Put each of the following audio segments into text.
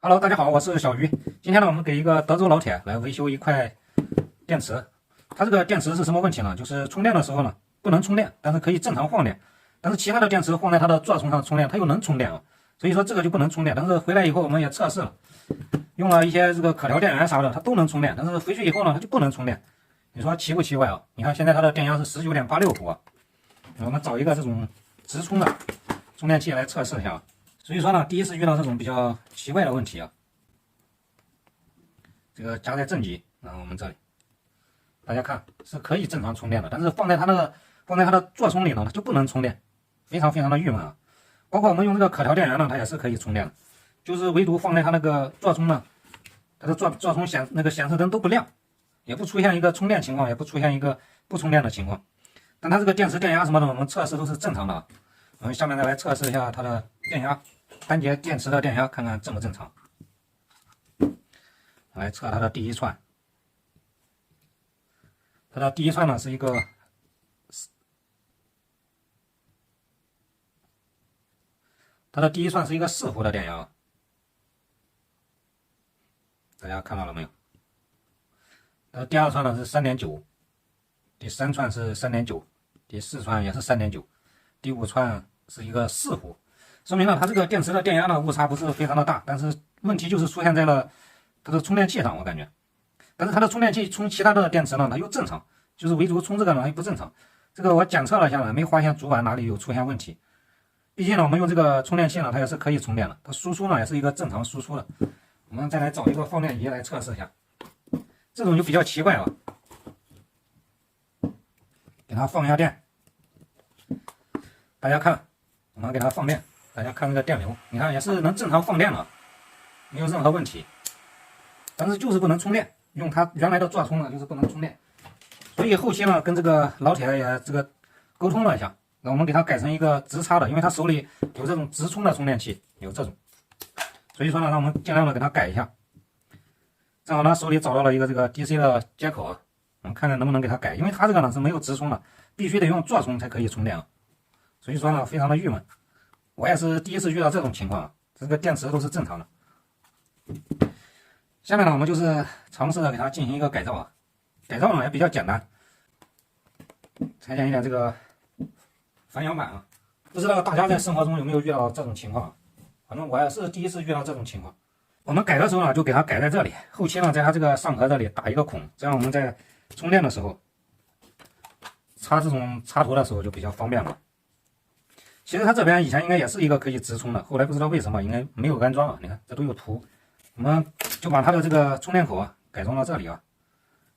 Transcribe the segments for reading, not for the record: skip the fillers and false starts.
Hello，大家好，我是小鱼。今天呢，我们给一个德州老铁来维修一块电池。它这个电池是什么问题呢？就是充电的时候呢，不能充电，但是可以正常放电。但是其他的电池放在它的座充上充电，它又能充电啊。所以说这个就不能充电。但是回来以后我们也测试了，用了一些这个可调电源啥的，它都能充电。但是回去以后呢，它就不能充电。你说奇不奇怪啊？你看现在它的电压是19.86伏啊。我们找一个这种直充的充电器来测试一下。所以说呢，第一次遇到这种比较奇怪的问题啊。这个夹在正极，然后我们这里，大家看是可以正常充电的，但是放在它的座充里呢，它就不能充电，非常的郁闷啊。包括我们用这个可调电源呢，它也是可以充电的，就是唯独放在它那个座充呢，它的座充显示灯都不亮，也不出现一个充电情况，也不出现一个不充电的情况。但它这个电池电压什么的，我们测试都是正常的啊。我们下面再来测试一下它的电压，单节电池的电压，看看正不正常。来测它的第一串，它的第一串呢是一个，4伏的电压，大家看到了没有？第二串呢是3.9，第三串是3.9，第四串也是3.9，第五串是一个4伏，说明了它这个电池的电压呢误差不是非常的大，但是问题就是出现在了它的充电器上，我感觉，但是它的充电器充其他的电池呢，它又正常，就是唯独充这个呢它又不正常。这个我检测了一下呢，没发现主板哪里有出现问题。毕竟呢，我们用这个充电器呢，它也是可以充电的，它输出呢也是一个正常输出的。我们再来找一个放电仪来测试一下，这种就比较奇怪了。给它放一下电，大家看，我们给它放电，大家看这个电流，你看也是能正常放电了，没有任何问题。但是就是不能充电，用它原来的座充呢，就是不能充电。所以后期呢，跟这个老铁也这个沟通了一下，那我们给他改成一个直插的，因为他手里有这种直充的充电器，有这种，所以说呢，让我们尽量的给他改一下。正好他手里找到了一个这个 DC 的接口啊，我们看看能不能给他改，因为他这个呢是没有直充的，必须得用座充才可以充电啊。所以说呢，非常的郁闷。我也是第一次遇到这种情况啊，这个电池都是正常的。下面呢，我们就是尝试的给它进行一个改造啊。改造呢也比较简单，拆解一点这个反氧板啊。不知道大家在生活中有没有遇到这种情况？反正我也是第一次遇到这种情况。我们改的时候呢，就给它改在这里，后期呢，在它这个上壳这里打一个孔，这样我们在充电的时候插这种插头的时候就比较方便了。其实它这边以前应该也是一个可以直充的，后来不知道为什么应该没有安装啊。你看这都有图。我们就把它的这个充电口啊改装到这里啊。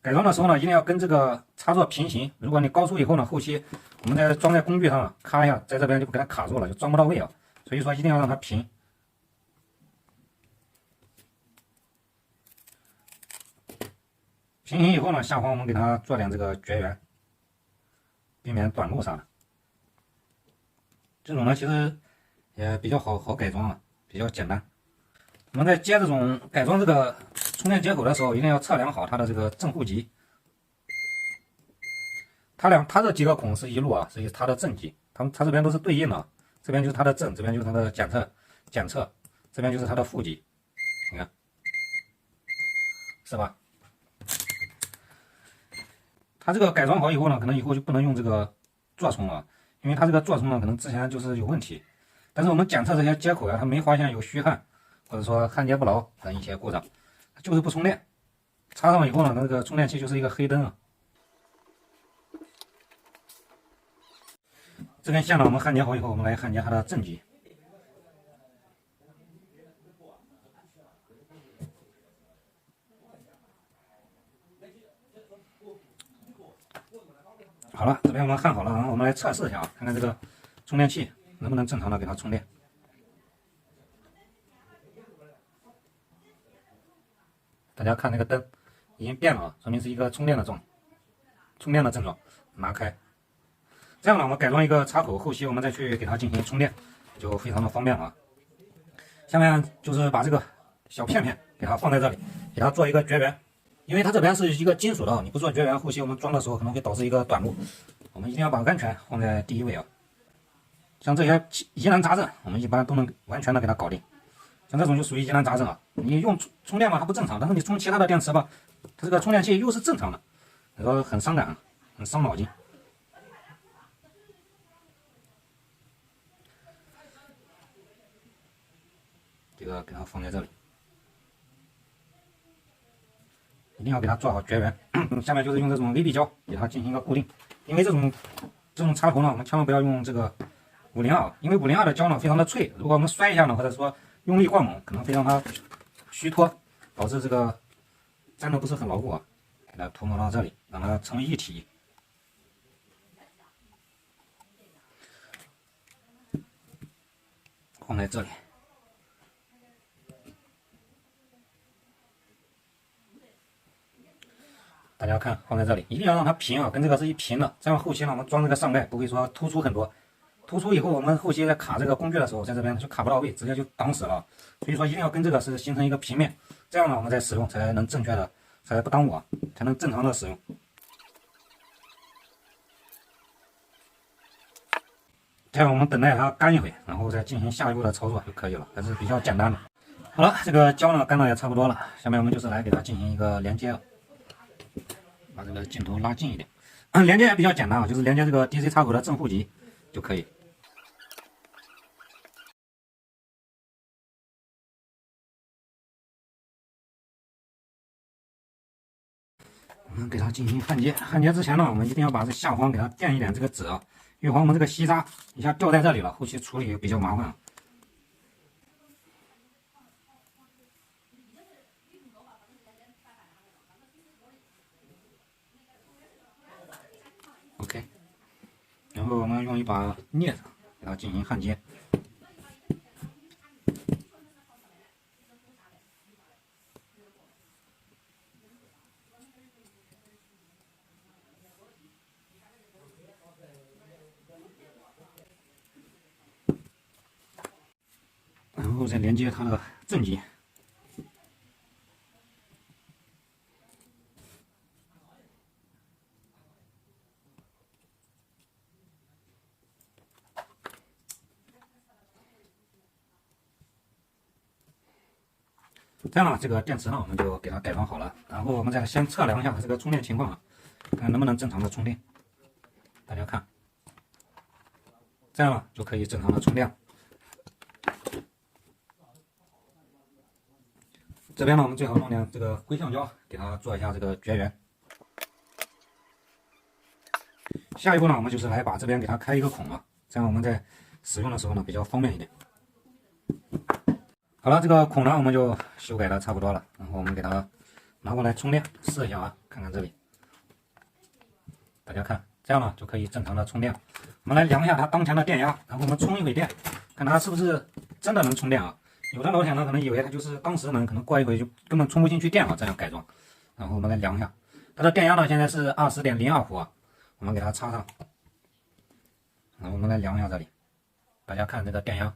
改装的时候呢，一定要跟这个插座平行。如果你高出以后呢，后期我们在装在工具上啊，咔一下，在这边就给它卡住了，就装不到位啊。所以说一定要让它平。平行以后呢，下方我们给它做点这个绝缘，避免短路啥的。这种呢其实也比较好改装啊，比较简单。我们在接这种改装这个充电接口的时候，一定要测量好它的这个正负极。它这几个孔是一路啊，是它的正极，它这边都是对应的，这边就是它的正，这边就是它的检测，这边就是它的负极，你看，是吧？它这个改装好以后呢，可能以后就不能用这个座充了，因为它这个座充呢，可能之前就是有问题，但是我们检测这些接口啊，它没发现有虚焊。或者说焊接不牢等一些故障，就是不充电。插上以后呢，那个充电器就是一个黑灯啊。这根线呢，我们焊接好以后，我们来焊接它的正极。好了，这边我们焊好了，然后我们来测试一下啊，看看这个充电器能不能正常的给它充电。大家看那个灯已经变了啊，说明是一个充电的症状。拿开，这样呢，我们改装一个插口，后期我们再去给它进行充电，就非常的方便了。下面就是把这个小片片给它放在这里，给它做一个绝缘，因为它这边是一个金属的，你不做绝缘，后期我们装的时候可能会导致一个短路。我们一定要把安全放在第一位啊。像这些疑难杂症，我们一般都能完全的给它搞定。像像这种就属于疑难杂症啊。你用充电嘛，它不正常，但是你充其他的电池吧，它这个充电器又是正常的，你说很伤感，很伤脑筋。这个给它放在这里，一定要给它做好绝缘。下面就是用这种 VB 胶给它进行一个固定，因为这种插头呢，我们千万不要用这个502，因为502的胶呢非常的脆，如果我们摔一下呢，或者说用力过猛，可能会让它虚脱，导致这个粘的不是很牢固啊。给它涂抹到这里，让它成为一体。放在这里。大家看，放在这里，一定要让它平啊，跟这个是一平的，这样后期呢我们装这个上盖不会说突出很多。突出以后，我们后期在卡这个工具的时候，在这边就卡不到位，直接就挡死了。所以说一定要跟这个是形成一个平面，这样呢我们再使用才能正确的，才不耽误啊，才能正常的使用。这样我们等待它干一会，然后再进行下一步的操作就可以了，还是比较简单的。好了，这个胶呢干的也差不多了，下面我们就是来给它进行一个连接了。把这个镜头拉近一点，连接也比较简单啊，就是连接这个 DC 插口的正负极就可以。我们给它进行焊接，焊接之前呢，我们一定要把这下方给它垫一点这个纸啊，预防我们这个锡渣一下掉在这里了，后期处理比较麻烦。OK， 然后我们用一把镊子给它进行焊接。然后再连接它的正极。这样呢，这个电池呢，我们就给它改装好了。然后我们再先测量一下它这个充电情况啊，看能不能正常的充电。大家看，这样呢就可以正常的充电。这边呢，我们最好弄点这个硅橡胶，给它做一下这个绝缘。下一步呢，我们就是来把这边给它开一个孔了，这样我们在使用的时候呢比较方便一点。好了，这个孔呢我们就修改的差不多了，然后我们给它拿过来充电，试一下啊，看看这里，大家看，这样呢就可以正常的充电。我们来量一下它当前的电压，然后我们充一会电，看它是不是真的能充电啊。有的老铁呢可能以为它就是当时能，可能过一会就根本充不进去电了，这样改装。然后我们来量一下，它的电压呢现在是20.02伏啊，我们给它插上，然后我们来量一下这里，大家看这个电压。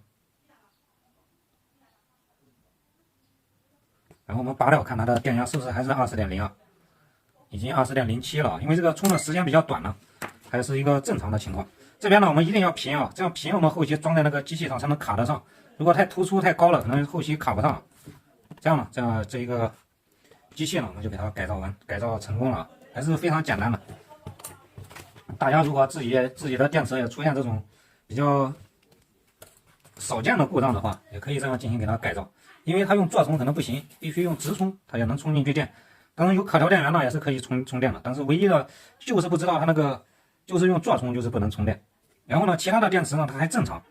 然后我们拔掉，看它的电压是不是还是20.02，已经20.07了。因为这个充的时间比较短了，还是一个正常的情况。这边呢，我们一定要平啊，这样平我们后期装在那个机器上才能卡得上。如果太突出太高了，可能后期卡不上。这样呢，这一个机器呢，我们就给它改造成功了，还是非常简单的。大家如果自己的电池也出现这种比较少见的故障的话，也可以这样进行给它改造。因为它用座充可能不行，必须用直充，它也能充进去电。当然有可调电源呢，也是可以充电的，但是唯一的就是不知道它那个就是用座充就是不能充电。然后呢，其他的电池呢它还正常。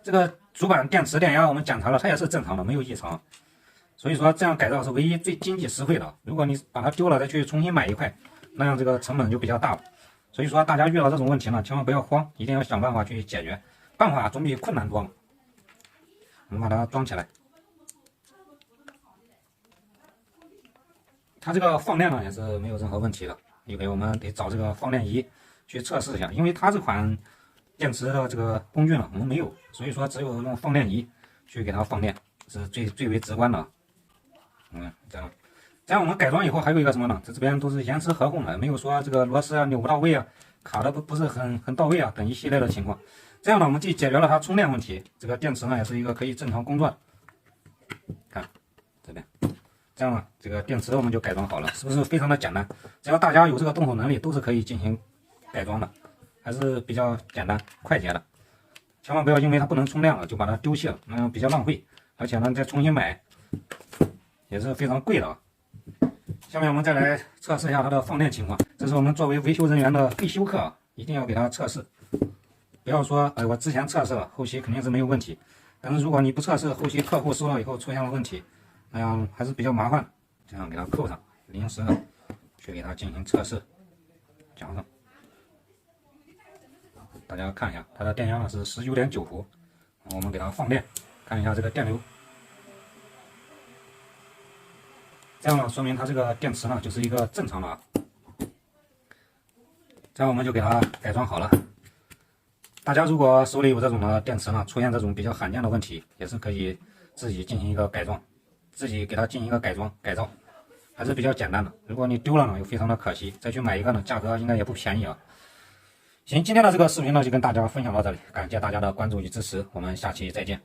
这个主板电池电压我们检查了，它也是正常的，没有异常。所以说这样改造是唯一最经济实惠的。如果你把它丢了再去重新买一块，那样这个成本就比较大了。所以说大家遇到这种问题呢，千万不要慌，一定要想办法去解决。办法总比困难多嘛。我们把它装起来。它这个放电呢也是没有任何问题的，因为我们得找这个放电仪去测试一下，因为它这款电池的这个工具呢我们没有，所以说只有用放电仪去给它放电是最为直观的。这样我们改装以后还有一个什么呢？这边都是严丝合缝的，没有说这个螺丝啊扭不到位啊，卡的不是很到位啊等一系列的情况。这样呢，我们既解决了它充电问题，这个电池呢也是一个可以正常工作的。看这边，这样呢，这个电池我们就改装好了，是不是非常的简单？只要大家有这个动手能力，都是可以进行改装的，还是比较简单快捷的。千万不要因为它不能充电了就把它丢弃了，那样比较浪费，而且呢再重新买也是非常贵的啊。下面我们再来测试一下它的放电情况，这是我们作为维修人员的必修课啊，一定要给它测试。不要说，哎，我之前测试了，后期肯定是没有问题。但是如果你不测试，后期客户收到以后出现了问题，那样还是比较麻烦。这样给它扣上，临时的去给它进行测试，讲上。大家看一下，它的电压呢是19.9伏，我们给它放电，看一下这个电流。这样呢，说明它这个电池呢就是一个正常的啊。这样我们就给它改装好了。大家如果手里有这种的电池呢，出现这种比较罕见的问题，也是可以自己进行一个改装，自己给它进行一个改装改造，还是比较简单的。如果你丢了呢，又非常的可惜，再去买一个呢，价格应该也不便宜啊。行，今天的这个视频呢就跟大家分享到这里，感谢大家的关注与支持，我们下期再见。